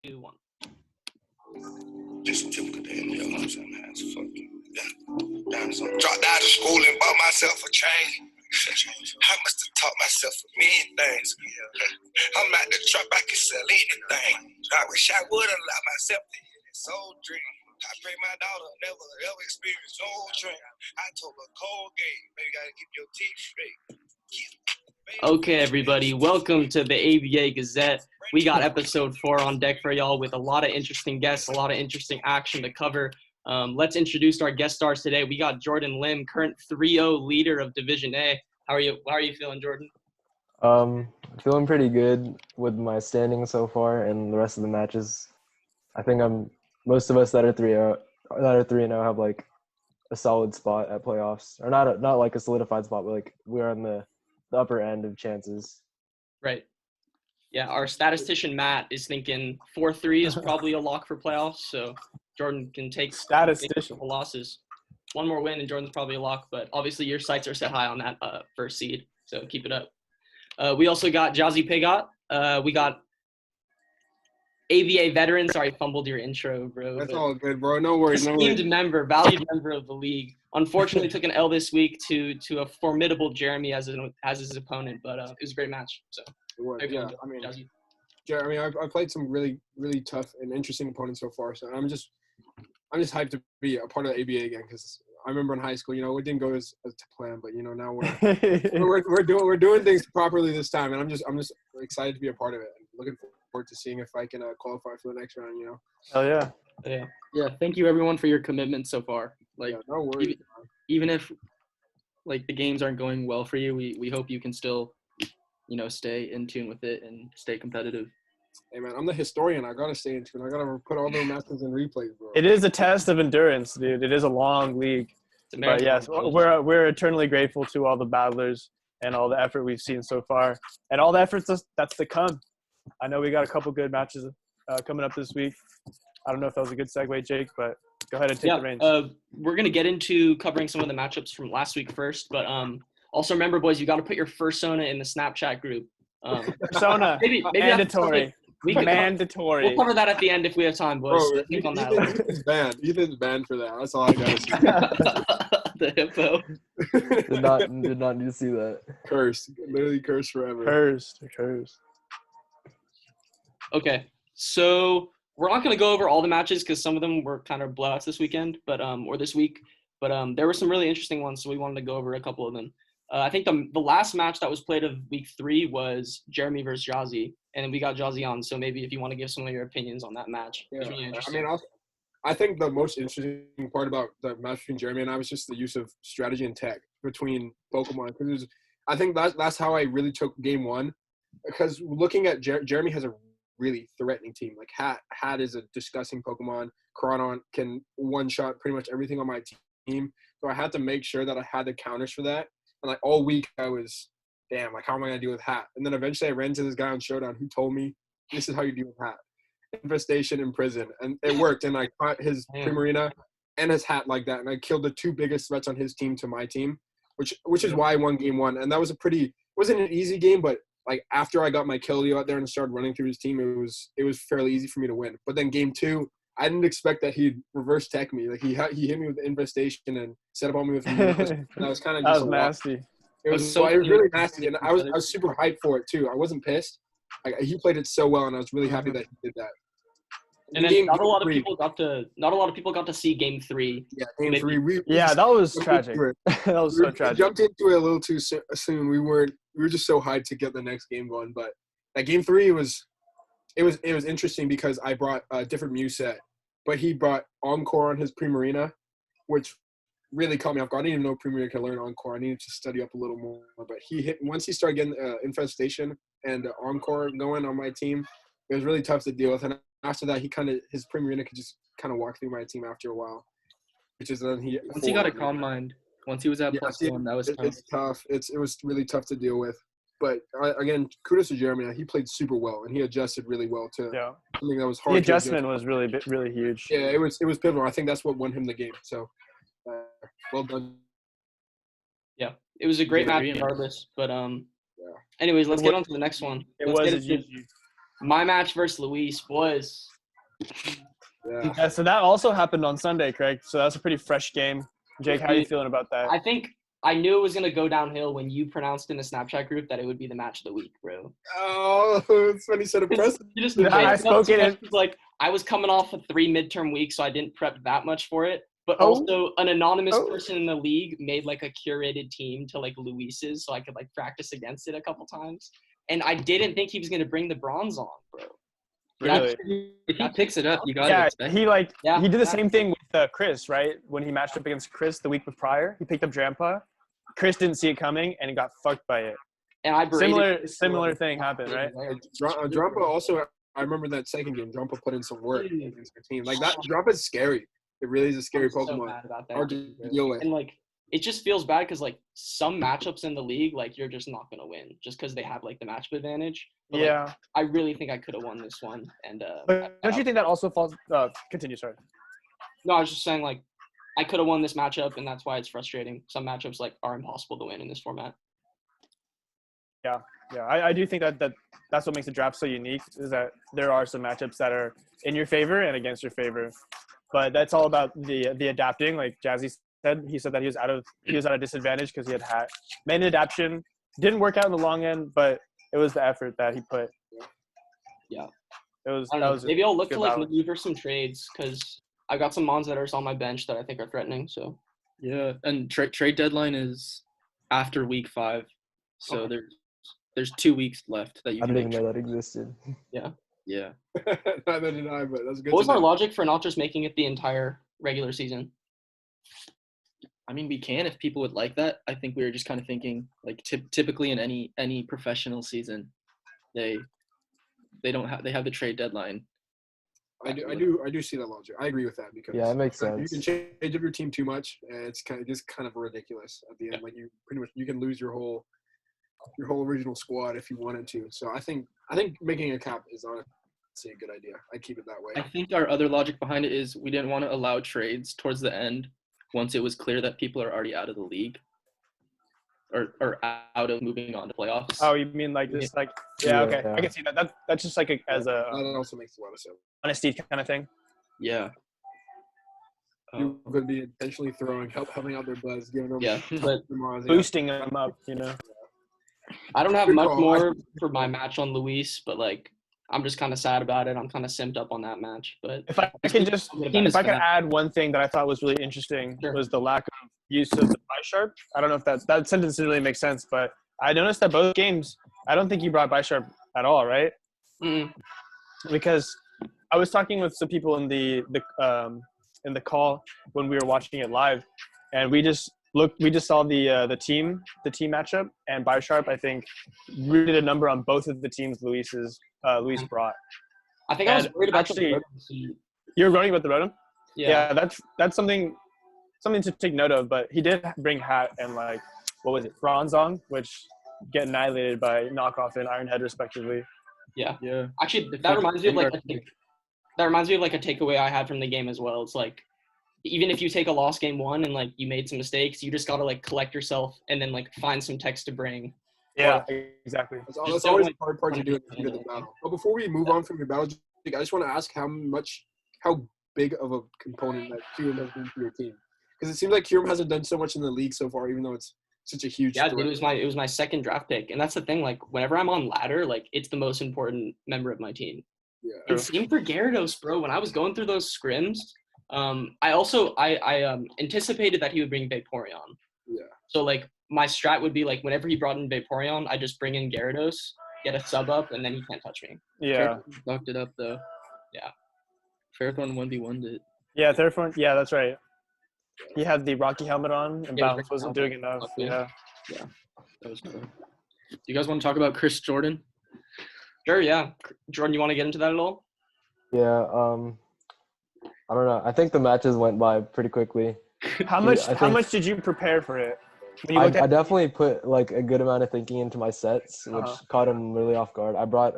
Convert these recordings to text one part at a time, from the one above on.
2, 1. Just typical day in the you know what I'm saying, man. It's fucking dropped out of school and bought myself a chain. I must have taught myself a million things. I'm out the trap, I can sell anything. I wish I would allow myself to hear this old dream. I pray my daughter never ever experience no dream. I told her cold game, maybe gotta keep your teeth straight. Okay, everybody, welcome to the ABA Gazette. We got episode 4 on deck for y'all with a lot of interesting guests, a lot of interesting action to cover. Let's introduce our guest stars today. We got Jordan Lim, current 3-0 leader of Division A. How are you feeling, Jordan? Feeling pretty good with my standing so far and the rest of the matches. I think most of us that are 3-0 have like a solid spot at playoffs, or not like a solidified spot, but like we're on the upper end of chances. Right. Yeah, our statistician Matt is thinking 4-3 is probably a lock for playoffs, so Jordan can take a couple losses. One more win and Jordan's probably a lock, but obviously your sights are set high on that first seed, so keep it up. We also got Jazzy Pigot. We got AVA veteran. Sorry, fumbled your intro, bro. That's all good, bro. No worries. Esteemed member, valued member of the league. Unfortunately, took an L this week to a formidable Jeremy as his opponent, but it was a great match. So yeah, I played some really, really tough and interesting opponents so far. So I'm just hyped to be a part of the ABA again because I remember in high school, it didn't go as to plan, but now we're doing things properly this time, and I'm just excited to be a part of it. And looking forward to seeing if I can qualify for the next round. Hell yeah. Yeah. Thank you everyone for your commitment so far. Like, yeah, no worries. Even if like the games aren't going well for you, we hope you can still, stay in tune with it and stay competitive. Hey man, I'm the historian. I gotta stay in tune. I gotta put all the matches in replays, bro. It is a test of endurance, dude. It is a long league. But yes, we're eternally grateful to all the battlers and all the effort we've seen so far, and all the efforts that's to come. I know we got a couple good matches coming up this week. I don't know if that was a good segue, Jake, but go ahead and take the reins. We're gonna get into covering some of the matchups from last week first, but also remember, boys, you got to put your fursona in the Snapchat group. Persona, maybe mandatory. Mandatory. We'll cover that at the end if we have time, boys. Bro, think on that. Ethan's banned for that. That's all I gotta say. The hippo. Did not need to see that. Cursed. Literally cursed forever. Cursed. Okay, so we're not going to go over all the matches because some of them were kind of blowouts this weekend, or this week. But there were some really interesting ones, so we wanted to go over a couple of them. I think the last match that was played of week 3 was Jeremy versus Jazzy, and we got Jazzy on. So maybe if you want to give some of your opinions on that match. Yeah, really I think the most interesting part about the match between Jeremy and I was just the use of strategy and tech between Pokemon. Because I think that's how I really took game 1. Because looking at Jeremy has a really threatening team. Like Hat is a disgusting Pokemon. Crawdon can one-shot pretty much everything on my team. So I had to make sure that I had the counters for that. And like all week I was, damn, like how am I gonna deal with Hat? And then eventually I ran into this guy on Showdown who told me this is how you deal with Hat. Infestation in prison. And it worked. And I caught his Primarina and his Hat like that. And I killed the 2 biggest threats on his team to my team, which is why I won game 1. And that was wasn't an easy game, but like after I got my Keldeo out there and started running through his team, it was fairly easy for me to win. But then game 2, I didn't expect that he'd reverse tech me. Like he hit me with the infestation and set up on me with that was kind of just nasty. It was really nasty, and I was super hyped for it too. I wasn't pissed. Like he played it so well, and I was really happy that he did that. And then not a lot of people got to see game 3. Yeah, game 3. That was tragic. That was so tragic. We jumped into it a little too soon. We were just so hyped to get the next game going. But that game 3 was interesting because I brought a different Mew set, but he brought Encore on his Primarina, which really caught me off guard. I didn't even know Primarina could learn Encore. I needed to study up a little more. But once he started getting Infestation and Encore going on my team, it was really tough to deal with. And after that, his Primarina could just kind of walk through my team after a while. Which is then once he got a Calm Mind, once he was at +1, that was tough. It's tough. It was really tough to deal with. But again, kudos to Jeremy. He played super well, and he adjusted really well to something that was hard. The adjustment was really huge. Yeah, it was pivotal. I think that's what won him the game. So, well done. Yeah, it was a great match regardless. But anyways, let's get on to the next one. my match versus Luis was Yeah. Yeah, so that also happened on Sunday, Craig. So that's a pretty fresh game. Jake, how are you feeling about that? I think I knew it was gonna go downhill when you pronounced in the Snapchat group that it would be the match of the week, bro. Oh, it's funny. Set a precedent. You just Yeah, I spoke it in. like I was coming off a 3 midterm week, so I didn't prep that much for it. But Oh. also, an anonymous Oh. person in the league made like a curated team to like Luis's, so I could like practice against it a couple times. And I didn't think he was gonna bring the bronze on, bro. Really? If he picks it up, you got to Yeah, expect. he did the same thing with Chris, right? When he matched up against Chris the week prior, he picked up Drampa. Chris didn't see it coming, and he got fucked by it. And I Similar thing happened, right? Drumpa also. I remember that second game. Drumpa put in some work against the team. Like that, Drumpa's scary. It really is a scary I'm so Pokemon. mad about that. Hard to deal with. And like it just feels bad because like some matchups in the league, like you're just not gonna win just because they have like the matchup advantage. But, Yeah. like, I really think I could have won this one. And But don't you think that also falls? Continue, sorry. no, I was just saying like I could have won this matchup, and that's why it's frustrating. Some matchups like are impossible to win in this format. Yeah, I do think that's what makes the draft so unique is that there are some matchups that are in your favor and against your favor, but that's all about the adapting. Like Jazzy said, he said that he was at a disadvantage because he had made an adaptation. Didn't work out in the long end, but it was the effort that he put. Yeah, it was. I don't know. Maybe I'll look to like balance. maneuver some trades because I got some mons that are on my bench that I think are threatening. So Yeah, and trade deadline is after week 5, so Okay. there's 2 weeks left that you I can didn't even make know that existed. Yeah. Neither did I, but that's good. what was to our know. logic for not just making it the entire regular season? I mean, we can if people would like that. I think we were just kind of thinking like typically in any professional season, they have the trade deadline. I do see that logic. I agree with that because Yeah, it makes you sense. can change up your team too much, and it's kind of ridiculous at the end. Like you pretty much you can lose your whole original squad if you wanted to. So I think making a cap is honestly a good idea. I'd keep it that way. I think our other logic behind it is we didn't want to allow trades towards the end once it was clear that people are already out of the league or out of moving on to playoffs. Oh, you mean like this? Like yeah, okay, Yeah. I can see that. That's just like as a That also makes a lot of sense. honesty kind of thing. Yeah. You could be intentionally helping out their buzz, giving them Yeah, but Boosting them up, you know. I don't have Good much call. more for my match on Luis, but like I'm just kind of sad about it. I'm kind of simped up on that match, but If I could add one thing that I thought was really interesting Sure. was the lack of use of the Bisharp. I don't know if that sentence didn't really make sense, but I noticed that both games, I don't think you brought Bisharp at all, right? Mm-mm. Because I was talking with some people in the call when we were watching it live, and we just saw the team matchup, and Bisharp I think really did a number on both of the teams Luis brought. I think I was And worried about actually- the Rotom. You're running about the Rotom? Yeah. That's something to take note of. But he did bring Hat and like what was it, Bronzong, which get annihilated by Knockoff and Iron Head respectively. Yeah. yeah. Actually, that reminds me of like a takeaway I had from the game as well. It's like even if you take a loss game 1 and like you made some mistakes, you just gotta like collect yourself and then like find some text to bring. Yeah, exactly. That's Just always don't, the hard part to do at the end of the battle. But before we move on from your battle, Jake, I just want to ask how big of a component that Kyurem has been for your team. Because it seems like Kyurem hasn't done so much in the league so far, even though it's such a huge Yeah, threat. dude, it was my second draft pick, and that's the thing. Like whenever I'm on ladder, like it's the most important member of my team. Yeah. And same for Gyarados, bro. When I was going through those scrims, I anticipated that he would bring Vaporeon. Yeah. So like my strat would be like whenever he brought in Vaporeon, I just bring in Gyarados, get a sub up, and then he can't touch me. Yeah. Locked it up though. Yeah. Fairthorn 1v1'd it. Yeah, third one. Yeah, that's right. He had the Rocky helmet on, and Yeah, Bounce wasn't doing enough. Yeah. Yeah. That was cool. Do you guys want to talk about Chris Jordan? Sure, yeah. Jordan, you want to get into that at all? Yeah, I don't know. I think the matches went by pretty quickly. How much did you prepare for it? When you I looked at definitely put like a good amount of thinking into my sets, which Uh-huh. caught him really off guard. I brought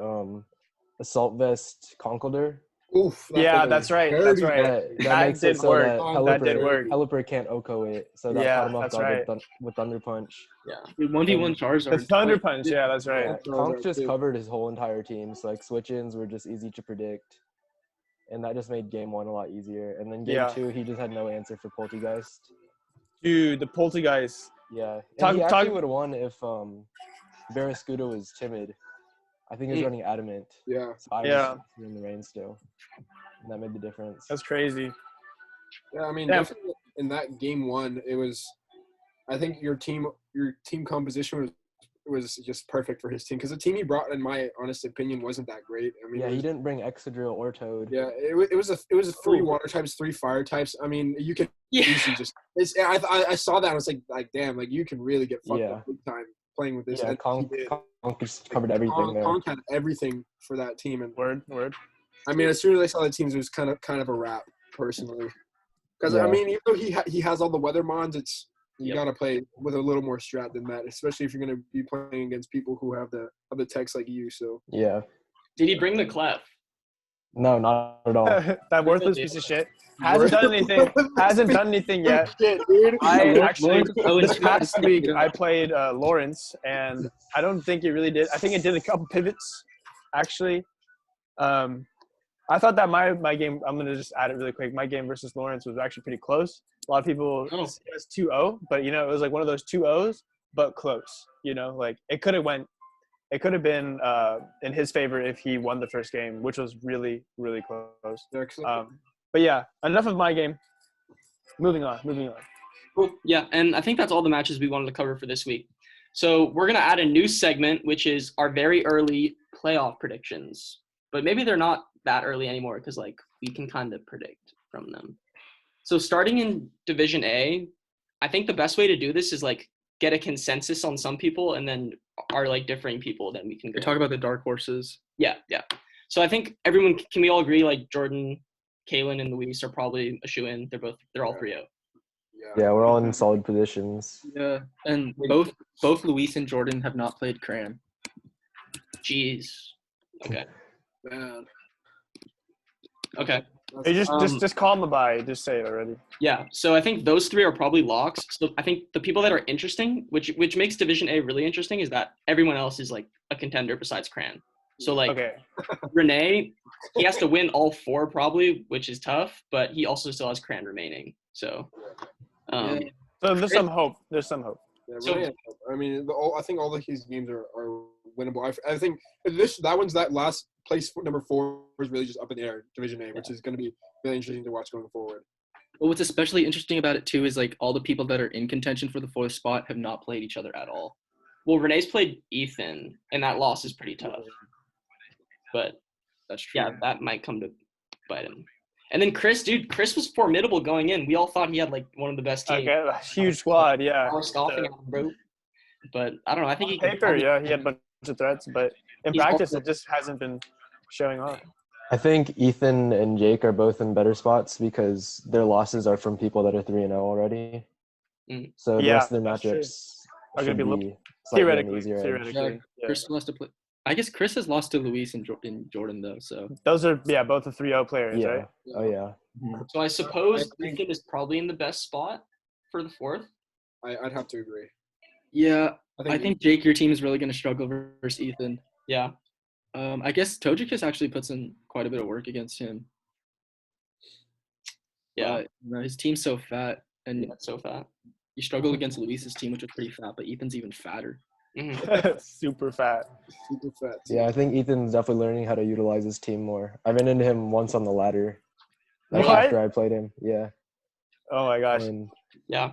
Assault Vest Conkeldurr Oof. Yeah, that's right. That's right. That makes it did so work. that That did work. Pelipper can't Oko it, so that Yeah, caught him off that's guard right. with Thunder Punch. Yeah. 1v1 The Charizard. Thunder Punch. Yeah, that's right. Yeah, Charizard Conk just too. covered his whole entire team, so like switch-ins were just easy to predict, and that just made game 1 a lot easier. And then game 2, he just had no answer for Poltergeist. Dude, the Poltergeist. Yeah, and he actually would have won if Barraskewda was timid. I think he was running Adamant. Yeah. So I was in the rain still, and that made the difference. That's crazy. Yeah, I mean, definitely in that game 1, it was. I think your team composition was just perfect for his team because the team he brought, in my honest opinion, wasn't that great. I mean, he didn't bring Excadrill or Toad. Yeah, it was a 3 water types, 3 fire types. I mean, you can easily just. I saw that and I was like, damn, like you can really get fucked up big time playing with this. Yeah, Conk just covered everything there. Conk had everything for that team, and Word. I mean, as soon as I saw the teams, it was kind of a wrap, personally. Because I mean, even though he has all the weather mons, you gotta play with a little more strat than that, especially if you're gonna be playing against people who have the techs like you. So yeah. Did he bring the clef? No, not at all. That worthless piece of shit hasn't done anything yet. Shit, dude. I actually this past week I played Lawrence, and I don't think it really did. I think it did a couple pivots, actually. I thought that my game, I'm going to just add it really quick. My game versus Lawrence was actually pretty close. A lot of people see it as 2-0, but, it was like one of those 2-0s, but close. Like it could have been in his favor if he won the first game, which was really, really close. But yeah, enough of my game. Moving on. Cool. Yeah, and I think that's all the matches we wanted to cover for this week. So we're going to add a new segment, which is our very early playoff predictions. But maybe they're not that early anymore because, we can kind of predict from them. So starting in Division A, I think the best way to do this is, get a consensus on some people and then our, differing people, then we can go. Talk about the dark horses. Yeah. So I think everyone – can we all agree, Jordan, Kalen, and Luis are probably a shoo-in? They're all 3-0. Yeah, we're all in solid positions. Yeah, and both Luis and Jordan have not played Cran. Jeez. Okay. Man. Okay. Hey, just call them a bye. Just say it already. Yeah. So I think those 3 are probably locks. So I think the people that are interesting, which makes Division A really interesting, is that everyone else is a contender besides Cran. So okay. Renee, he has to win all 4 probably, which is tough, but he also still has Cran remaining. So. So there's some hope. Yeah, really, I mean, I think all of his games are winnable. I think that last place number 4 is really just up in the air, Division A, which is going to be really interesting to watch going forward. Well, what's especially interesting about it too is all the people that are in contention for the 4th spot have not played each other at all. Well, Renee's played Ethan, and that loss is pretty tough. But that's true. Yeah, that might come to bite him. And then Chris was formidable going in. We all thought he had one of the best teams. Okay, huge squad, yeah. I was scoffing at him, bro. But I don't know. I think he had a bunch of threats, but in practice it just hasn't been showing off. I think Ethan and Jake are both in better spots because their losses are from people that are 3-0 already. So the rest of their matchups are going to be theoretically easier. Yeah. Chris still has to play. I guess Chris has lost to Luis and Jordan though. So those are both the 3-0 players, right? Oh yeah. So I suppose Ethan is probably in the best spot for the 4th. I'd have to agree. Yeah, I think Jake, your team is really going to struggle versus Ethan. Yeah. I guess Tojikis actually puts in quite a bit of work against him. Yeah. His team's so fat, and so fat. You struggle against Luis's team, which was pretty fat, but Ethan's even fatter. Super fat. Yeah, I think Ethan's definitely learning how to utilize his team more. I ran into him once on the ladder. After I played him. Yeah. Oh my gosh. Yeah.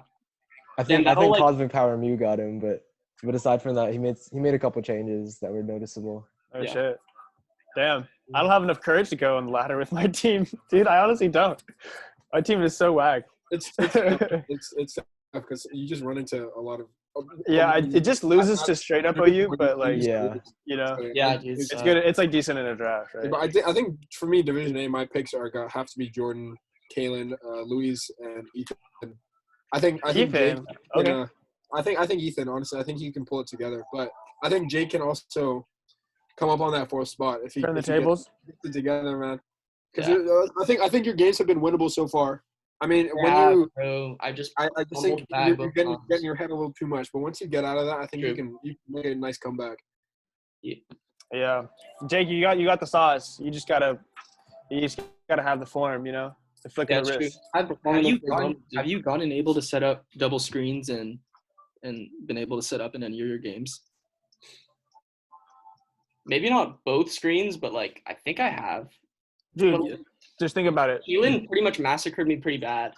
I think Cosmic Power Mew got him, but aside from that, he made a couple changes that were noticeable. Oh shit. Damn. I don't have enough courage to go on the ladder with my team. Dude, I honestly don't. My team is so whack. It's tough because you just run into a lot of it just loses to straight up OU, but it's good. It's decent in a draft, right? But I think for me, Division A, my picks have to be Jordan, Kalen, Luis, and Ethan. I think Ethan. Jake, I think Ethan. Honestly, I think he can pull it together. But I think Jake can also come up on that 4th spot if he turn the tables. Gets it together, man. Because I think your games have been winnable so far. I mean, bro, I just think you're getting your head a little too much. But once you get out of that, I think you can make a nice comeback. Yeah, Jake, you got the sauce. You just gotta have the form, the flick of the wrist. Have you gotten able to set up double screens and been able to set up in any of your games? Maybe not both screens, but like I think I have. Dude, just think about it. Keelan pretty much massacred me pretty bad.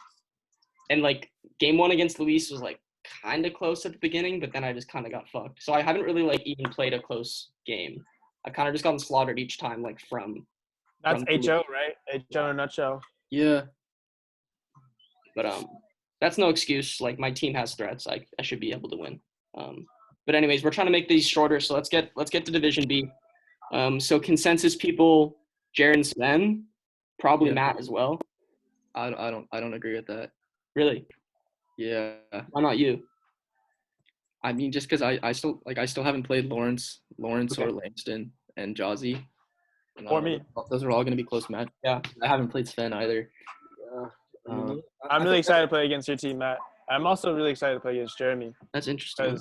And like game 1 against Luis was like kind of close at the beginning, but then I just kind of got fucked. So I haven't really like even played a close game. I kind of just gotten slaughtered each time, like from. That's HO, right? HO in a nutshell. Yeah. But that's no excuse. Like my team has threats. I should be able to win. But anyways, we're trying to make these shorter. So let's get to Division B. So consensus people, Jared and Sven, probably Matt as well. I don't agree with that. Really? Yeah. Why not you? I mean, just because I still haven't played Lawrence or Langston and Jazzy. Or me. Those are all going to be close matches. Yeah. I haven't played Sven either. I'm really excited to play against your team, Matt. I'm also really excited to play against Jeremy. That's interesting.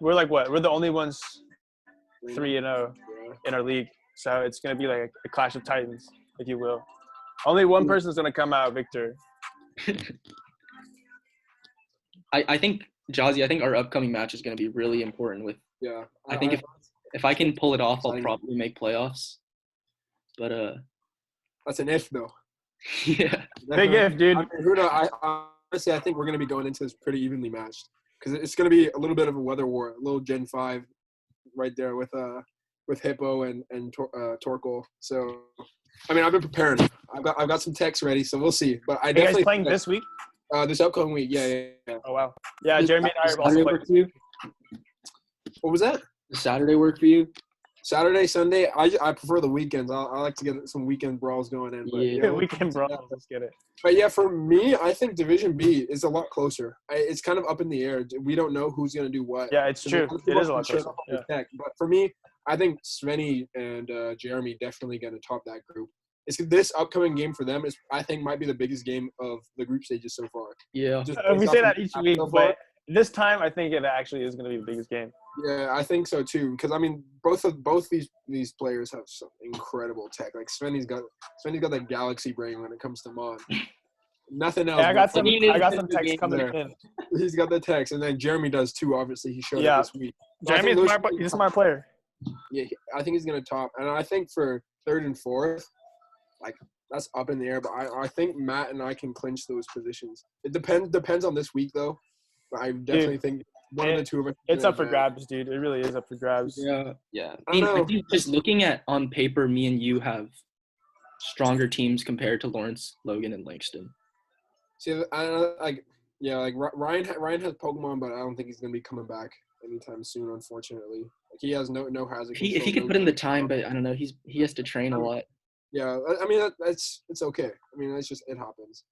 We're like what? We're the only ones 3-0 in our league. So it's going to be like a clash of titans, if you will. Only one person's going to come out victor. I think, Jazzy, our upcoming match is going to be really important with – Yeah. I think if I can pull it off, I'll probably make playoffs. But that's an if, though. Yeah. Big if, dude. Honestly, I think we're going to be going into this pretty evenly matched because it's going to be a little bit of a weather war, a little Gen 5 right there with Hippo and Torkel. So, I mean, I've been preparing. I've got some texts ready, so we'll see. But I definitely you guys playing this week? This upcoming week, yeah. Oh wow. Yeah, Jeremy and I are also playing. What was that? Does Saturday work for you? Saturday, Sunday. I prefer the weekends. I like to get some weekend brawls going in. But weekend brawls. Let's get it. But yeah, for me, I think Division B is a lot closer. It's kind of up in the air. We don't know who's going to do what. Yeah, it's true. It is a lot closer. Yeah. But for me, I think Svenny and Jeremy definitely going to top that group. This upcoming game for them I think might be the biggest game of the group stages so far. Yeah. We say that each week, but this time I think it actually is going to be the biggest game. Yeah, I think so too. Because I mean, both these players have some incredible tech. Like Svenny's got that galaxy brain when it comes to Mon. Nothing else. Yeah, I got some text coming in. He's got the text, and then Jeremy does too. Obviously, he showed up this week. Jeremy's he's a smart player. Yeah, I think he's gonna top, and I think for third and fourth, like that's up in the air. But I think Matt and I can clinch those positions. It depends on this week though. But I definitely think one of the two of us. It's up for grabs, dude. It really is up for grabs. Yeah. I think just looking at on paper, me and you have stronger teams compared to Lawrence, Logan, and Langston. See, Ryan has Pokemon, but I don't think he's gonna be coming back anytime soon. Unfortunately, like he has no hazard. If he could put in the time, but I don't know. He has to train a lot. Yeah, I mean it's okay. I mean it's just it happens.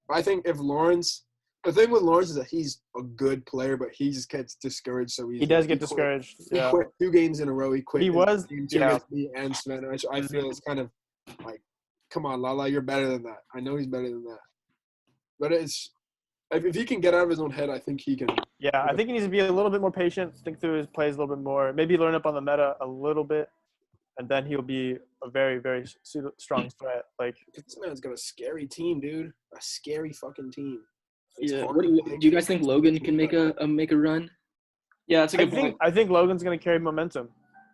But I think if Lawrence. The thing with Lawrence is that he's a good player, but he just gets discouraged so easily. He does get discouraged. He quit 2 games in a row. He quit. He was. Me and Sven. I feel it's kind of like, come on, Lala, you're better than that. I know he's better than that. But it's if he can get out of his own head, I think he can. Yeah, I think he needs to be a little bit more patient, think through his plays a little bit more, maybe learn up on the meta a little bit, and then he'll be a very, very strong threat. Like this man's got a scary team, dude. A scary fucking team. Do you guys think Logan can make a run? Yeah, that's a good point. I think Logan's going to carry momentum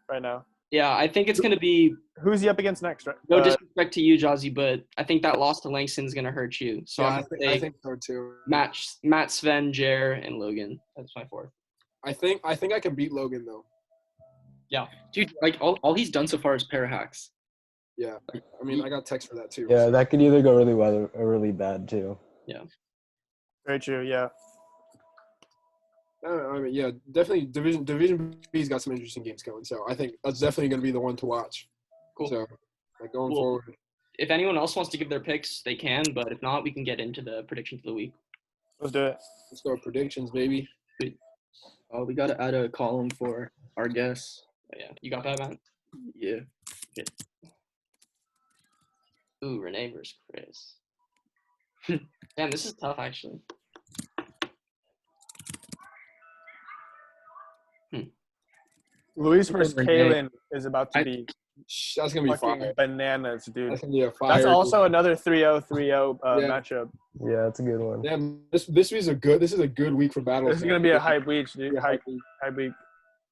right now. Yeah, I think it's going to be – Who's he up against next? Right? No disrespect to you, Jazzy, but I think that loss to Langston's going to hurt you. So I think so too. Matt, Sven, Jer, and Logan. That's my fourth. I think I can beat Logan, though. Yeah. Dude, like all he's done so far is para hacks. Yeah. I mean, I got text for that too. Yeah, that could either go really well or really bad too. Yeah. Very true, yeah. I mean, yeah, definitely Division B's got some interesting games going, so I think that's definitely going to be the one to watch. Cool. So, like going forward. If anyone else wants to give their picks, they can, but if not, we can get into the predictions of the week. Let's do it. Let's go predictions, baby. We got to add a column for our guests. Yeah, you got that, man? Yeah. Okay. Ooh, Renee versus Chris. Damn, this is tough, actually. Luis versus Kalen is about to be that's gonna be fucking bananas, dude. That's gonna be a fire. That's also another 3-0 matchup. Yeah, it's a good one. Yeah, this is a good week for battles. This is gonna be a hype week, dude. Hype week.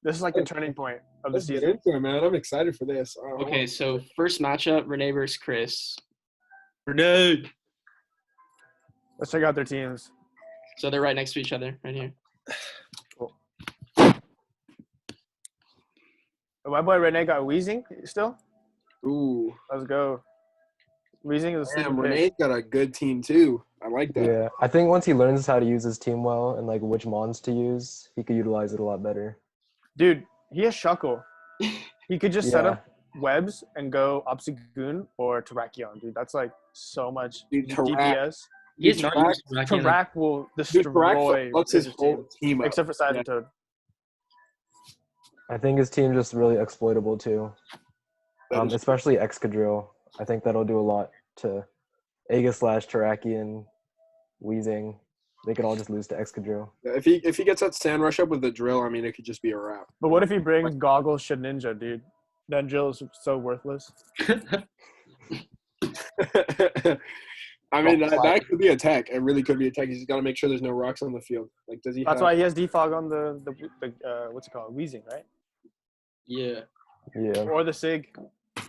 This is like the turning point of the season. Get into it, man. I'm excited for this. Okay, so first matchup, Renee versus Chris. Renee. Let's check out their teams. So they're right next to each other, right here. Cool. My boy Renee got Weezing still. Ooh, let's go. Weezing is a sleeping Renee's got a good team too. I like that. Yeah, I think once he learns how to use his team well and like which mons to use, he could utilize it a lot better. Dude, he has Shuckle. He could just set up webs and go Obstagoon or Terrakion, dude. That's like so much DPS. Terrak will destroy his whole team up. Except for Side and Toad. I think his team just really exploitable too. Especially Excadrill. I think that'll do a lot to Aegislash, Weezing. They could all just lose to Excadrill. Yeah, if he gets that Sand Rush up with the drill, I mean, it could just be a wrap. But what if he brings Goggles Shedinja, dude? That drill is so worthless. I mean, that could be a tech. It really could be a tech. He's got to make sure there's no rocks on the field. Like, does he? That's why he has defog on the what's it called? Weezing, right? Yeah. Yeah. Or the Sig. I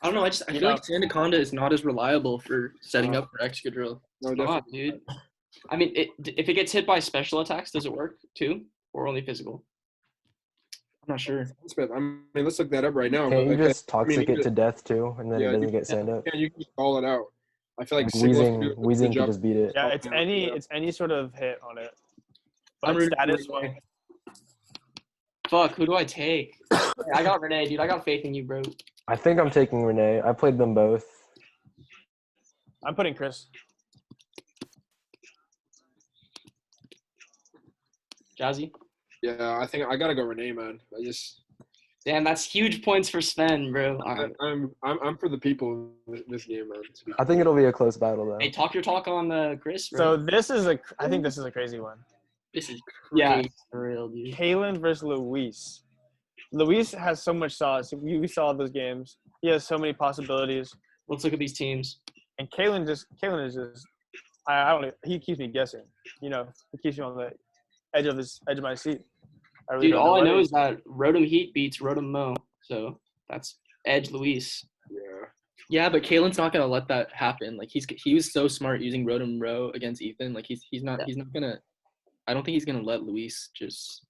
don't know. I feel like Sandaconda is not as reliable for setting up for Excadrill. No, definitely, dude. I mean, if it gets hit by special attacks, does it work too, or only physical? I'm not sure. I mean, let's look that up right now. Can't you just toxic it to death too, and then it doesn't get sand up? Yeah, you can just call it out. I feel like Weezing can just beat it. Yeah, it's any sort of hit on it. But status one. Fuck, who do I take? I got Renee, dude. I got faith in you, bro. I think I'm taking Renee. I played them both. I'm putting Chris. Jazzy? Yeah, I think I gotta go Renee, man. Damn, that's huge points for Sven, bro. I'm for the people this game, man. I think it'll be a close battle though. Hey, talk your talk on Chris, bro. So I think this is a crazy one. This is crazy for real, dude. Kalen versus Luis. Luis has so much sauce. We saw those games. He has so many possibilities. Let's look at these teams. And Kalen is just I don't know, he keeps me guessing. You know, he keeps me on the edge of my seat. Dude, all I know is that Rotom Heat beats Rotom Mo. So that's Edge Luis. Yeah, but Kalen's not gonna let that happen. Like he was so smart using Rotom Ro against Ethan. Like he's not gonna. I don't think he's gonna let Luis just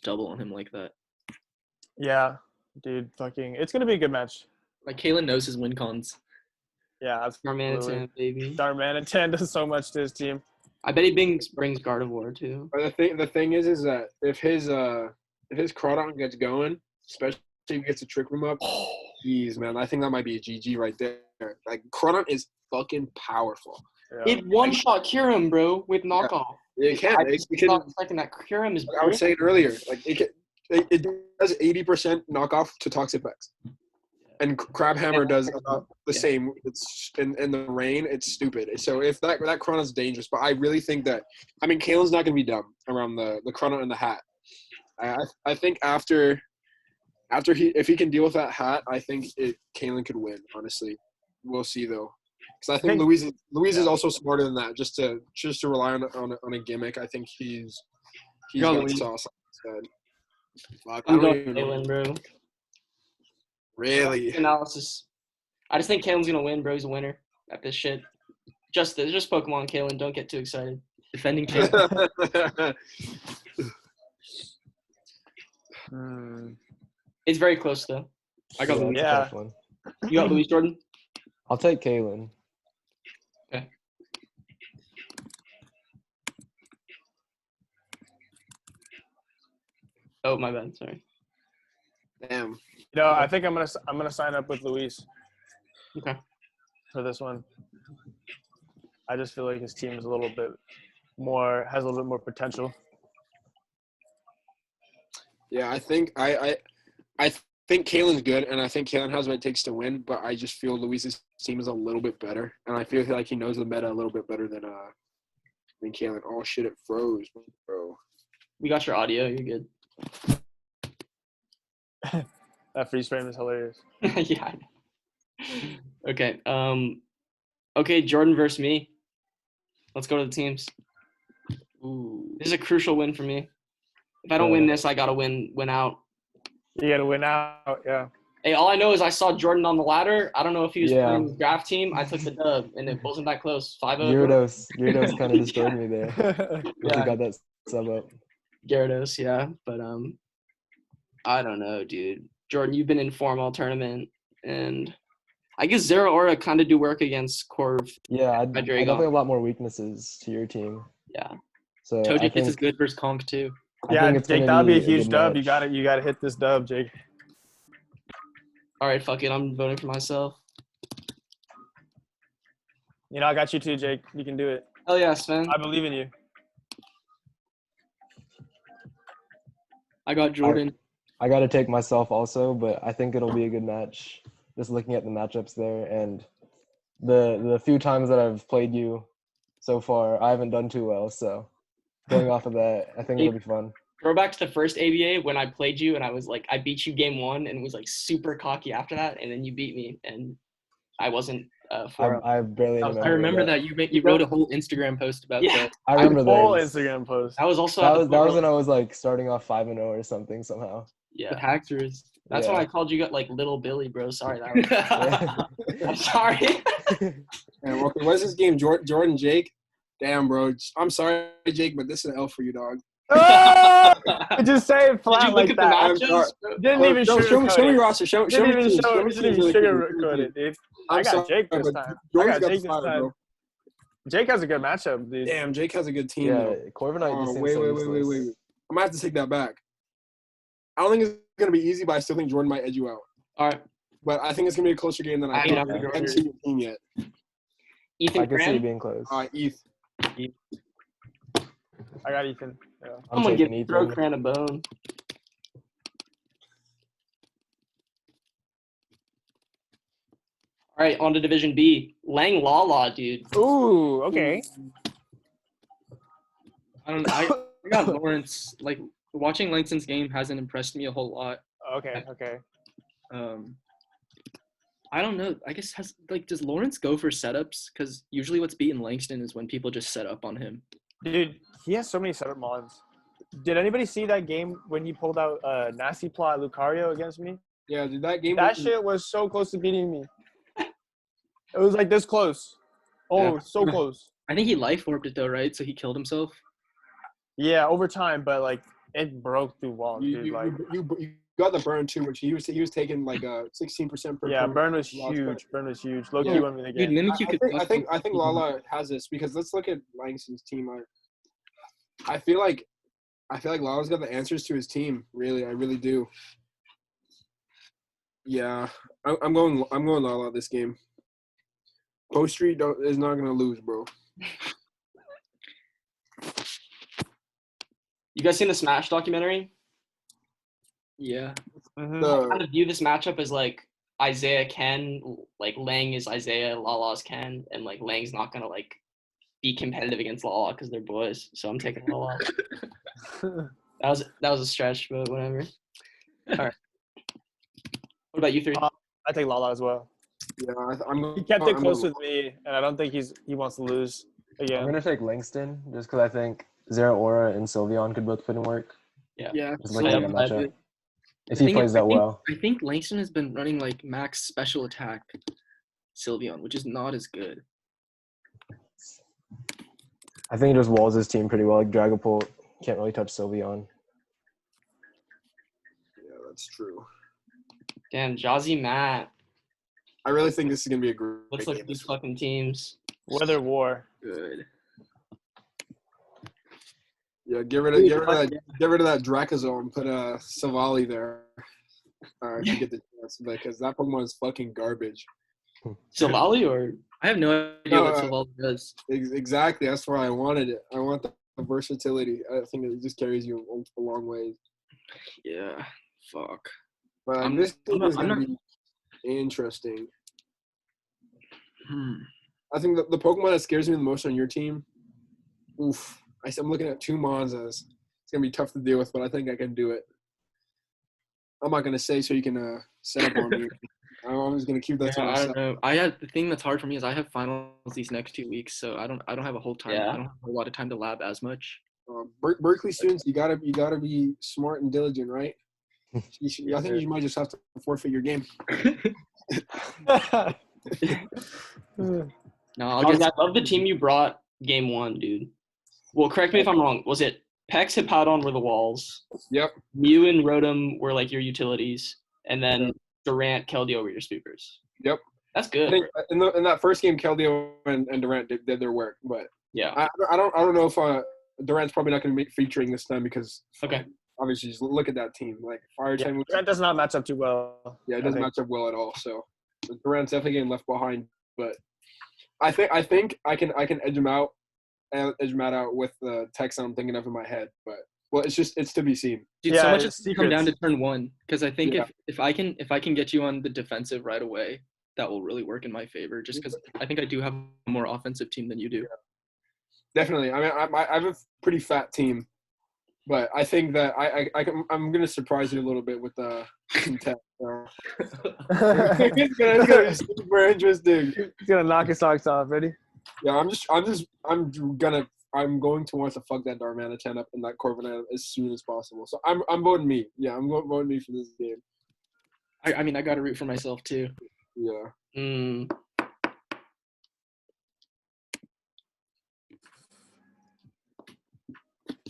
double on him like that. Yeah, dude, it's gonna be a good match. Like Kalen knows his win cons. Yeah, that's Darmanitan, baby. Darmanitan does so much to his team. I bet he brings Gardevoir too. But the thing is that if his Crawdon gets going, especially if he gets a Trick Room up, jeez, man, I think that might be a GG right there. Like Crawdon is fucking powerful. Yeah. It one-shot Kyurem, bro, with knockoff. Yeah, it can. That Kyurem is. Like I was saying earlier, like it does 80% knockoff to Toxapex. And Crabhammer does about the same. It's in the rain. It's stupid. So if that Chrono's dangerous, but I really think that Kalen's not gonna be dumb around the Chrono and the hat. I think after if he can deal with that hat, I think Kalen could win. Honestly, we'll see though, because I think Louise is also smarter than that. Just to rely on a gimmick, I think he's got sauce on his head. I'm going Kalen, bro. Really? Analysis. I just think Kalen's gonna win, bro. He's a winner at this shit. Just Pokemon, Kalen. Don't get too excited. Defending Kalen. It's very close though. I got Luis. Yeah. You got Luis, Jordan? I'll take Kalen. Okay. Oh, my bad. Sorry. Damn. No, I think I'm gonna sign up with Luis. Okay. For this one, I just feel like his team is has a little bit more potential. Yeah, I think I think Kalen's good, and I think Kalen has what it takes to win, but I just feel Luis's team is a little bit better, and I feel like he knows the meta a little bit better than Kalen. Oh, shit, it froze, bro. We got your audio. You're good. That freeze frame is hilarious. Yeah. Okay. Okay, Jordan versus me. Let's go to the teams. Ooh. This is a crucial win for me. If I don't win this, I gotta win out. You gotta win out, yeah. Hey, all I know is I saw Jordan on the ladder. I don't know if he was playing his draft team. I took the dub, and it wasn't that close. 5-0. Gyarados kind of destroyed me there. Yeah. You got that sub up. Gyarados, yeah. But I don't know, dude. Jordan, you've been in form all tournament, and I guess Zero Aura kind of do work against Corv. Yeah, I definitely have a lot more weaknesses to your team. Yeah. So Toji gets is good versus Conk too. Yeah, Jake, that'll be a huge dub. You gotta hit this dub, Jake. All right, fuck it. I'm voting for myself. You know, I got you too, Jake. You can do it. Hell yeah, Sven. I believe in you. I got Jordan. I got to take myself also, but I think it'll be a good match. Just looking at the matchups there, and the few times that I've played you so far, I haven't done too well. So going off of that, I think it'll be fun. Throw back to the first ABA when I played you, and I was like, I beat you game 1, and was like super cocky after that, and then you beat me, and I wasn't. I barely remember. I remember that you wrote a whole Instagram post about that. I remember that. Whole Instagram post. That was also that was when I was like starting off 5-0 or something somehow. Yeah. The Hackers. That's when I called you like Little Billy, bro. Sorry, that was. I'm sorry. Man, okay, what is this game? Jordan, Jake? Damn, bro. I'm sorry, Jake, but this is an L for you, dog. Oh! Just say it flat like that. Matches, didn't even show me roster. Show me sugarcoat it, dude. I got Jake this time. Bro. Jake has a good matchup, dude. Damn, Jake has a good team. Yeah, Corviknight just seems so useless. Wait. I'm gonna have to take that back. I don't think it's gonna be easy, but I still think Jordan might edge you out. All right. But I think it's gonna be a closer game than I thought. I haven't seen your team yet. Ethan, I can see it being close. Eth. I got Ethan. Yeah. Someone give Throw Cran a bone. All right, on to Division B. Lang Lala, dude. Ooh, okay. I don't know. I got Lawrence. Like, watching Langston's game hasn't impressed me a whole lot. Okay. I don't know. I guess does Lawrence go for setups? Because usually what's beating Langston is when people just set up on him. Dude, he has so many setup mons. Did anybody see that game when he pulled out Nasty Plot Lucario against me? Yeah, dude, that game. That shit was so close to beating me. It was like this close. Oh, yeah. So close. I think he life orbed it though, right? So he killed himself. Yeah, over time, but like it broke through walls, dude. You got the burn too, which he was taking like 16% per. Yeah, burn was huge. Low key won me the game. Dude, Mimikyu I think Lala has this because let's look at Langston's team. I feel like Lala's got the answers to his team. Really, I really do. Yeah, I'm going Lala this game. Post Street is not gonna lose, bro. You guys seen the Smash documentary? Yeah. Mm-hmm. I kind of view this matchup as like Isaiah Ken, like Lang is Isaiah, Lala's Ken, and like Lang's not gonna like be competitive against Lala because they're boys. So I'm taking Lala. That was a stretch, but whatever. All right. What about you three? I take Lala as well. Yeah, he kept it close with me, and I don't think he wants to lose again. I'm gonna take Langston just because I think Zero Aura and Sylveon could both put in work. Yeah. Just looking at the matchup. If he plays that well. I think Langston has been running like max special attack Sylveon, which is not as good. I think he just walls his team pretty well. Like Dragapult can't really touch Sylveon. Yeah, that's true. Damn, Jazzy Matt. I really think this is gonna be a great. Let's look at these fucking teams. Weather War. Good. Yeah, get rid of that Drakazole and put Savali there. To get the chance because that Pokemon is fucking garbage. Savali or I have no idea what Savali does. Exactly, that's why I wanted it. I want the versatility. I think it just carries you a long way. Yeah. Fuck. But this game is going to be interesting. I think the Pokemon that scares me the most on your team, I'm looking at two Monzas. It's going to be tough to deal with, but I think I can do it. I'm not going to say so you can set up on me. I'm just going to keep that to myself. I don't know. The thing that's hard for me is I have finals these next 2 weeks, so I don't have a whole time. Yeah. I don't have a lot of time to lab as much. Berkeley students, you gotta be smart and diligent, right? I think you might just have to forfeit your game. No, I love the team you brought game 1, dude. Well, correct me if I'm wrong. Was it Pex, Hippowdon were the walls? Yep. Mew and Rotom were like your utilities, and then Durant, Keldeo were your sweepers. Yep. That's good. I think in that first game, Keldeo and Durant did their work, but yeah, I don't know if Durant's probably not going to be featuring this time because obviously just look at that team. Like Durant does not match up too well. Yeah, it doesn't match up well at all. So Durant's definitely getting left behind. But I think I can edge Matt out with the text I'm thinking of in my head. But it's to be seen. Dude, so much has come down to turn 1 because I think if I can get you on the defensive right away, that will really work in my favor. Just because I think I do have a more offensive team than you do. Yeah. Definitely. I mean, I have a pretty fat team, but I think that I'm going to surprise you a little bit with some tech. It's going to be super interesting. He's going to knock his socks off. Ready? Yeah, I'm going to want to fuck that Darmanitan up and that Corviknight as soon as possible. So I'm voting me. Yeah, I'm voting me for this game. I mean, I got to root for myself too. Yeah.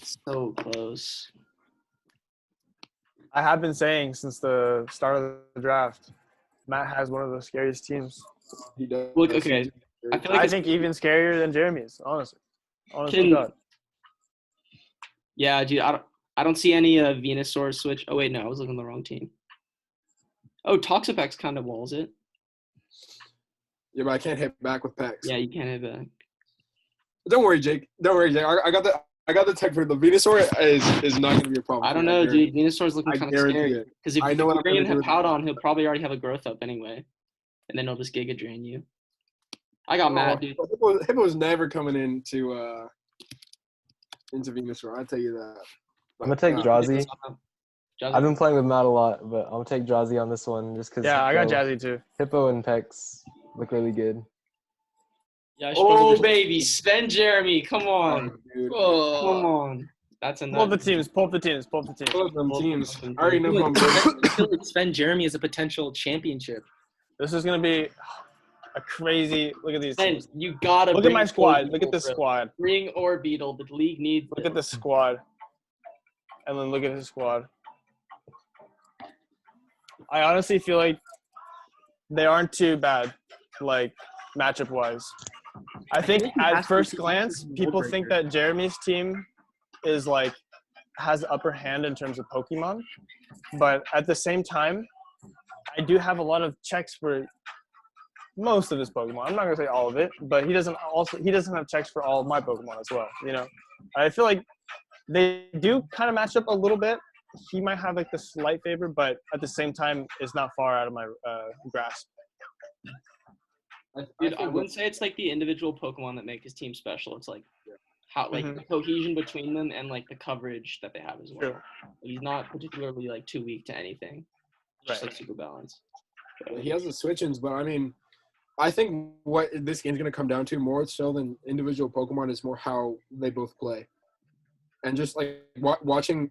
So close. I have been saying since the start of the draft, Matt has one of the scariest teams. He does. Look, okay. I think even scarier than Jeremy's, honestly. God. Yeah, dude. I don't see any Venusaur switch. Oh wait, no, I was looking at the wrong team. Oh, Toxapex kind of walls it. Yeah, but I can't hit back with Pex. Yeah, you can't hit back. Don't worry, Jake. I got the tech for the Venusaur is not going to be a problem. I don't know, dude. Venusaur's looking kind of scary. Because if you bring in Hippowdon, he'll probably already have a growth up anyway. And then he'll just Giga Drain you. I got mad, dude. Hippo's never coming into Venusaur, I'll tell you that. I'm going to take Jazzy. I've been playing with Matt a lot, but I'm going to take Jazzy on this one just because. Yeah, I got Jazzy too. Hippo and Pex look really good. Yeah, baby, Sven Jeremy, come on. Come on. That's enough. Pull the teams. Pull them teams. I already know who I'm going. I feel like Sven Jeremy is a potential championship. This is going to be a crazy – look at these teams. You got to look at my squad. Look at this squad. Bring Orbeetle. The league needs Look at this squad. And then look at his squad. I honestly feel like they aren't too bad, like, matchup-wise. I think at first glance, people think that Jeremy's team is like has the upper hand in terms of Pokemon, but at the same time, I do have a lot of checks for most of his Pokemon. I'm not gonna say all of it, but he doesn't have checks for all of my Pokemon as well. You know, I feel like they do kind of match up a little bit. He might have like the slight favor, but at the same time, it's not far out of my grasp. I wouldn't say it's like the individual Pokemon that make his team special. It's like how the cohesion between them and like the coverage that they have as well. Sure. He's not particularly like too weak to anything. Just like super balanced. So. He has the switch-ins, but I mean, I think what this game's gonna come down to more so than individual Pokemon is more how they both play, and just like watching.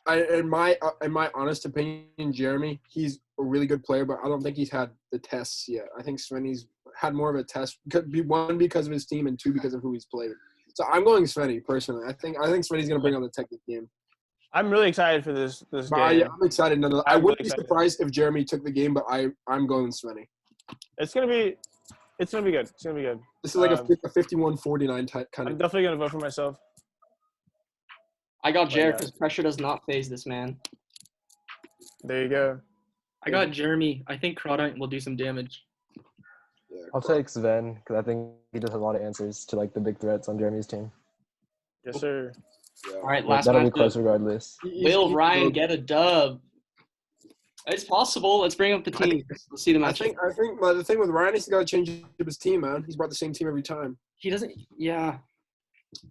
In my honest opinion, Jeremy, he's a really good player, but I don't think he's had the tests yet. I think Svenny's had more of a test, one because of his team and two because of who he's played. So I'm going Svenny personally. I think Svenny's gonna bring on the technique game. I'm really excited for this game. I'm excited. I wouldn't be surprised if Jeremy took the game, but I'm going Svenny. It's gonna be good. It's gonna be good. This is like a 51-49 type kind of. I'm definitely gonna vote for myself. I got Jared because pressure does not phase this man. There you go. I got Jeremy. I think Crawdite will do some damage. Yeah, I'll take Sven because I think he does have a lot of answers to like the big threats on Jeremy's team. Yes, sir. Yeah. All right, last that'll match. be close regardless. Will Ryan get a dub? It's possible. Let's bring up the team. Let's see the I matchup. think but the thing with Ryan is he's got to change up his team, man. He's brought the same team every time. He doesn't. Yeah.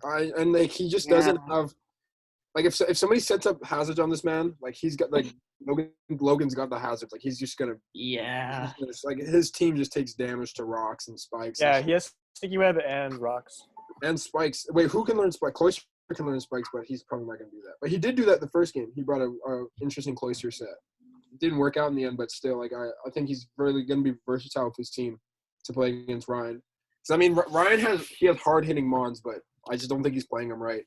And like he just doesn't have like if somebody sets up hazards on this man, like he's got like Logan's got the hazards. Like he's just gonna like his team just takes damage to rocks and spikes. Yeah, he has sticky web and rocks. And spikes. Wait, who can learn spikes? Cloister can learn spikes, but he's probably not gonna do that. But he did do that the first game. He brought a interesting Cloister set. It didn't work out in the end, but still, like I think he's really gonna be versatile with his team to play against Ryan. So I mean, Ryan has hard hitting mons, but I just don't think he's playing them right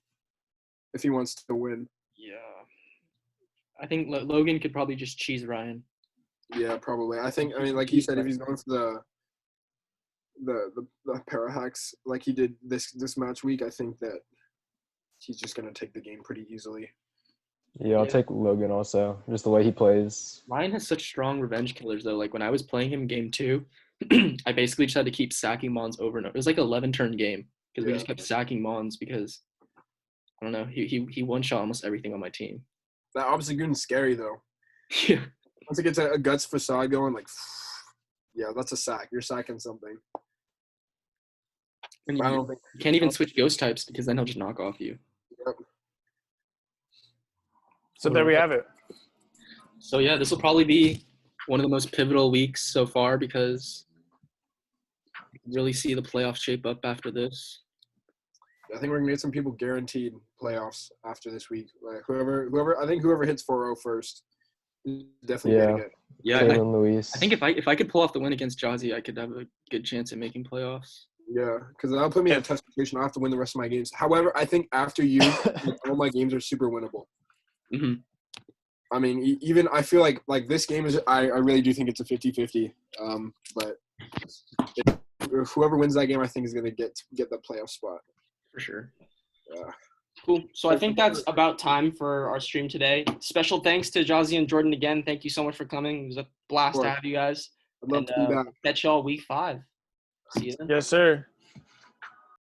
if he wants to win. Yeah. I think Logan could probably just cheese Ryan. Yeah, probably. I mean, like you said, if he's going for the para hacks like he did this match week, I think that he's just gonna take the game pretty easily. Yeah, I'll take Logan also. Just the way he plays. Ryan has such strong revenge killers though. Like when I was playing him game 2, I basically just had to keep sacking mons over and over. It was like an 11-turn game because we just kept sacking mons because I don't know. He one shot almost everything on my team. That Obstagoon's scary though. Yeah. Once it gets a guts facade going, like, yeah, that's a sack. You're sacking something. And you can't even switch ghost types because then he'll just knock off you. Yep. So there we have it. So yeah, this will probably be one of the most pivotal weeks so far because you can really see the playoffs shape up after this. I think we're gonna get some people guaranteed playoffs after this week. Like whoever hits 4-0 first is definitely getting it. Yeah, Luis. I think if I could pull off the win against Jazzy, I could have a good chance at making playoffs. Yeah, because that'll put me in a tough situation. I have to win the rest of my games. However, I think after you, all my games are super winnable. Mm-hmm. I mean, even I feel like this game is. I really do think it's a 50-50. But if whoever wins that game, I think is gonna get the playoff spot. For sure. Yeah. Cool. So I think that's about time for our stream today. Special thanks to Jazzy and Jordan again. Thank you so much for coming. It was a blast to have you guys. I'd love to be back. Catch y'all week 5. See you then. Yes, sir.